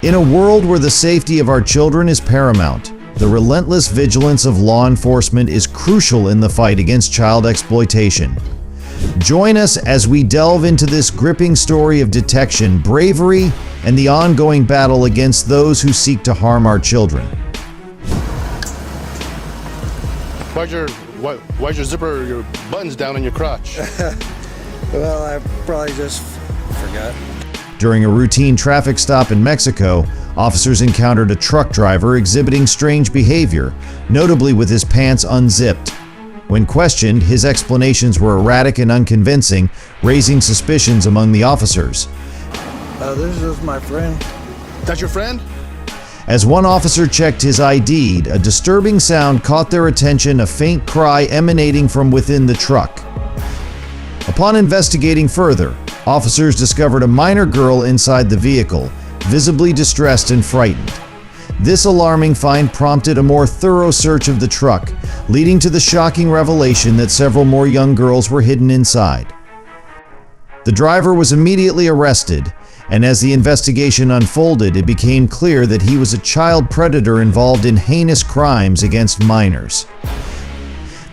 In a world where the safety of our children is paramount, the relentless vigilance of law enforcement is crucial in the fight against child exploitation. Join us as we delve into this gripping story of detection, bravery, and the ongoing battle against those who seek to harm our children. Why's your zipper, your buttons down in your crotch? Well, I probably just forgot. During a routine traffic stop in Mexico, officers encountered a truck driver exhibiting strange behavior, notably with his pants unzipped. When questioned, his explanations were erratic and unconvincing, raising suspicions among the officers. This is my friend. That's your friend? As one officer checked his ID, a disturbing sound caught their attention, a faint cry emanating from within the truck. Upon investigating further, officers discovered a minor girl inside the vehicle, visibly distressed and frightened. This alarming find prompted a more thorough search of the truck, leading to the shocking revelation that several more young girls were hidden inside. The driver was immediately arrested, and as the investigation unfolded, it became clear that he was a child predator involved in heinous crimes against minors.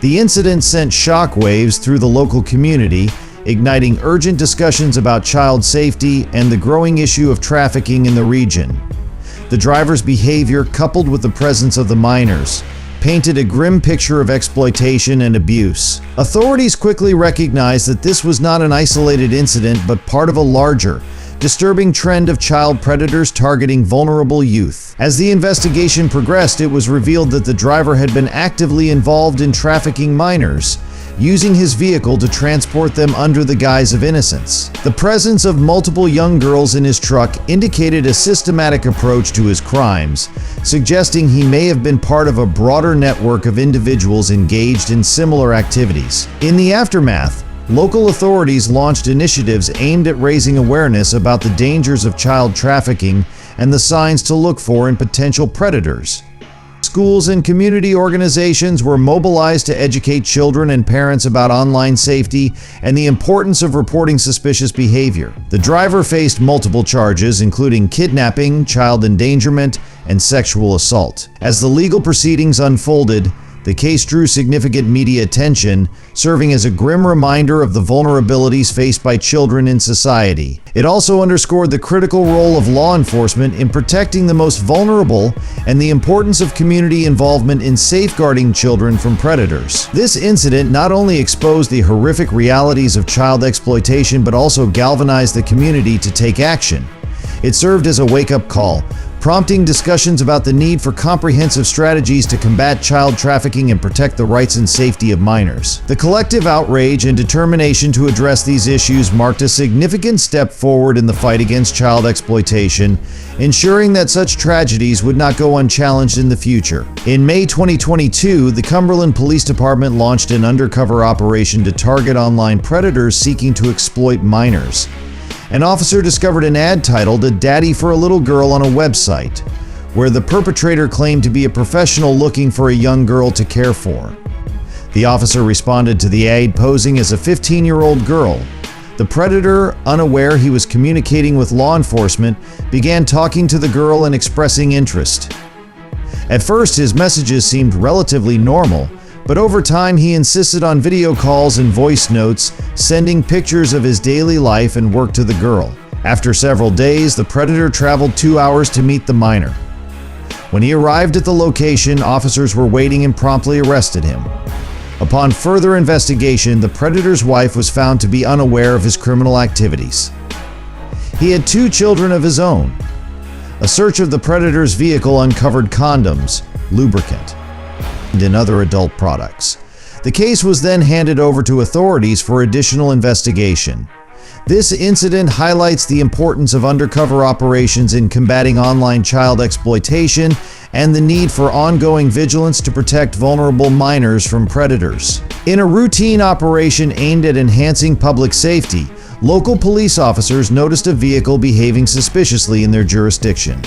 The incident sent shockwaves through the local community, igniting urgent discussions about child safety and the growing issue of trafficking in the region. The driver's behavior, coupled with the presence of the minors, painted a grim picture of exploitation and abuse. Authorities quickly recognized that this was not an isolated incident, but part of a larger, disturbing trend of child predators targeting vulnerable youth. As the investigation progressed, it was revealed that the driver had been actively involved in trafficking minors, using his vehicle to transport them under the guise of innocence. The presence of multiple young girls in his truck indicated a systematic approach to his crimes, suggesting he may have been part of a broader network of individuals engaged in similar activities. In the aftermath, local authorities launched initiatives aimed at raising awareness about the dangers of child trafficking and the signs to look for in potential predators. Schools and community organizations were mobilized to educate children and parents about online safety and the importance of reporting suspicious behavior. The driver faced multiple charges, including kidnapping, child endangerment, and sexual assault. As the legal proceedings unfolded, the case drew significant media attention, serving as a grim reminder of the vulnerabilities faced by children in society. It also underscored the critical role of law enforcement in protecting the most vulnerable and the importance of community involvement in safeguarding children from predators. This incident not only exposed the horrific realities of child exploitation, but also galvanized the community to take action. It served as a wake-up call, prompting discussions about the need for comprehensive strategies to combat child trafficking and protect the rights and safety of minors. The collective outrage and determination to address these issues marked a significant step forward in the fight against child exploitation, ensuring that such tragedies would not go unchallenged in the future. In May 2022, the Cumberland Police Department launched an undercover operation to target online predators seeking to exploit minors. An officer discovered an ad titled "A Daddy for a Little Girl" on a website, where the perpetrator claimed to be a professional looking for a young girl to care for. The officer responded to the ad posing as a 15-year-old girl. The predator, unaware he was communicating with law enforcement, began talking to the girl and expressing interest. At first, his messages seemed relatively normal, but over time he insisted on video calls and voice notes, sending pictures of his daily life and work to the girl. After several days, the predator traveled 2 hours to meet the minor. When he arrived at the location, officers were waiting and promptly arrested him. Upon further investigation, the predator's wife was found to be unaware of his criminal activities. He had 2 children of his own. A search of the predator's vehicle uncovered condoms, lubricant, and other adult products. The case was then handed over to authorities for additional investigation. This incident highlights the importance of undercover operations in combating online child exploitation and the need for ongoing vigilance to protect vulnerable minors from predators. In a routine operation aimed at enhancing public safety, local police officers noticed a vehicle behaving suspiciously in their jurisdiction.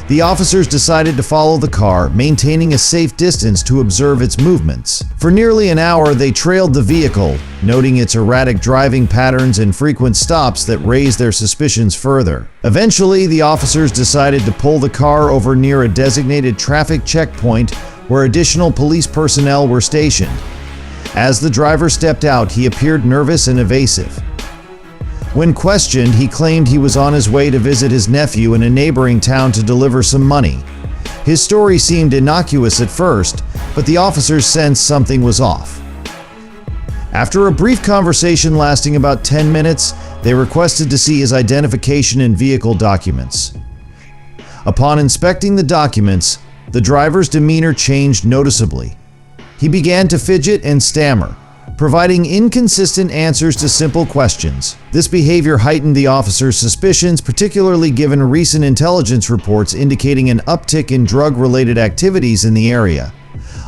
The officers decided to follow the car, maintaining a safe distance to observe its movements. For nearly an hour, they trailed the vehicle, noting its erratic driving patterns and frequent stops that raised their suspicions further. Eventually, the officers decided to pull the car over near a designated traffic checkpoint where additional police personnel were stationed. As the driver stepped out, he appeared nervous and evasive. When questioned, he claimed he was on his way to visit his nephew in a neighboring town to deliver some money. His story seemed innocuous at first, but the officers sensed something was off. After a brief conversation lasting about 10 minutes, they requested to see his identification and vehicle documents. Upon inspecting the documents, the driver's demeanor changed noticeably. He began to fidget and stammer, providing inconsistent answers to simple questions. This behavior heightened the officers' suspicions, particularly given recent intelligence reports indicating an uptick in drug-related activities in the area.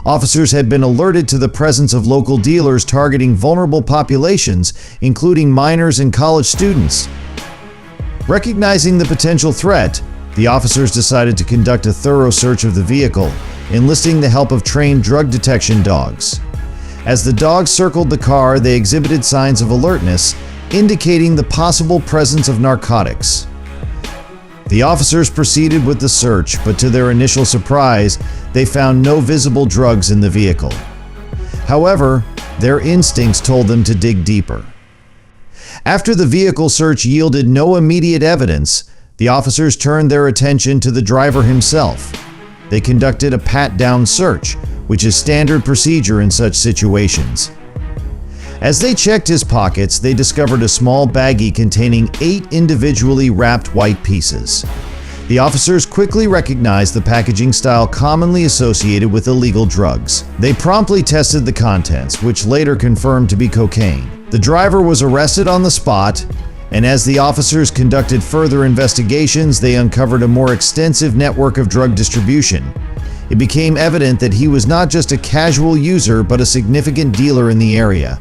Officers had been alerted to the presence of local dealers targeting vulnerable populations, including minors and college students. Recognizing the potential threat, the officers decided to conduct a thorough search of the vehicle, enlisting the help of trained drug detection dogs. As the dogs circled the car, they exhibited signs of alertness, indicating the possible presence of narcotics. The officers proceeded with the search, but to their initial surprise, they found no visible drugs in the vehicle. However, their instincts told them to dig deeper. After the vehicle search yielded no immediate evidence, the officers turned their attention to the driver himself. They conducted a pat-down search, which is standard procedure in such situations. As they checked his pockets, they discovered a small baggie containing 8 individually wrapped white pieces. The officers quickly recognized the packaging style commonly associated with illegal drugs. They promptly tested the contents, which later confirmed to be cocaine. The driver was arrested on the spot, and as the officers conducted further investigations, they uncovered a more extensive network of drug distribution. It became evident that he was not just a casual user, but a significant dealer in the area.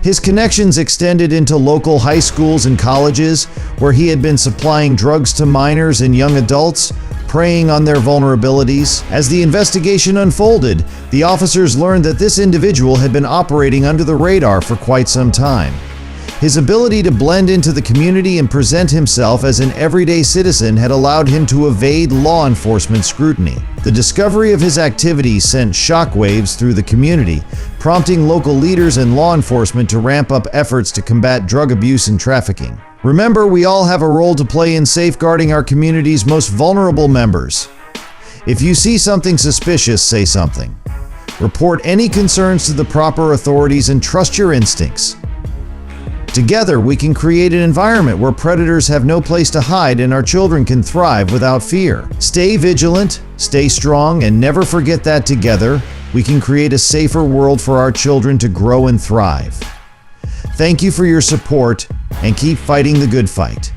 His connections extended into local high schools and colleges, where he had been supplying drugs to minors and young adults, preying on their vulnerabilities. As the investigation unfolded, the officers learned that this individual had been operating under the radar for quite some time. His ability to blend into the community and present himself as an everyday citizen had allowed him to evade law enforcement scrutiny. The discovery of his activities sent shockwaves through the community, prompting local leaders and law enforcement to ramp up efforts to combat drug abuse and trafficking. Remember, we all have a role to play in safeguarding our community's most vulnerable members. If you see something suspicious, say something. Report any concerns to the proper authorities and trust your instincts. Together, we can create an environment where predators have no place to hide and our children can thrive without fear. Stay vigilant, stay strong, and never forget that together, we can create a safer world for our children to grow and thrive. Thank you for your support, and keep fighting the good fight.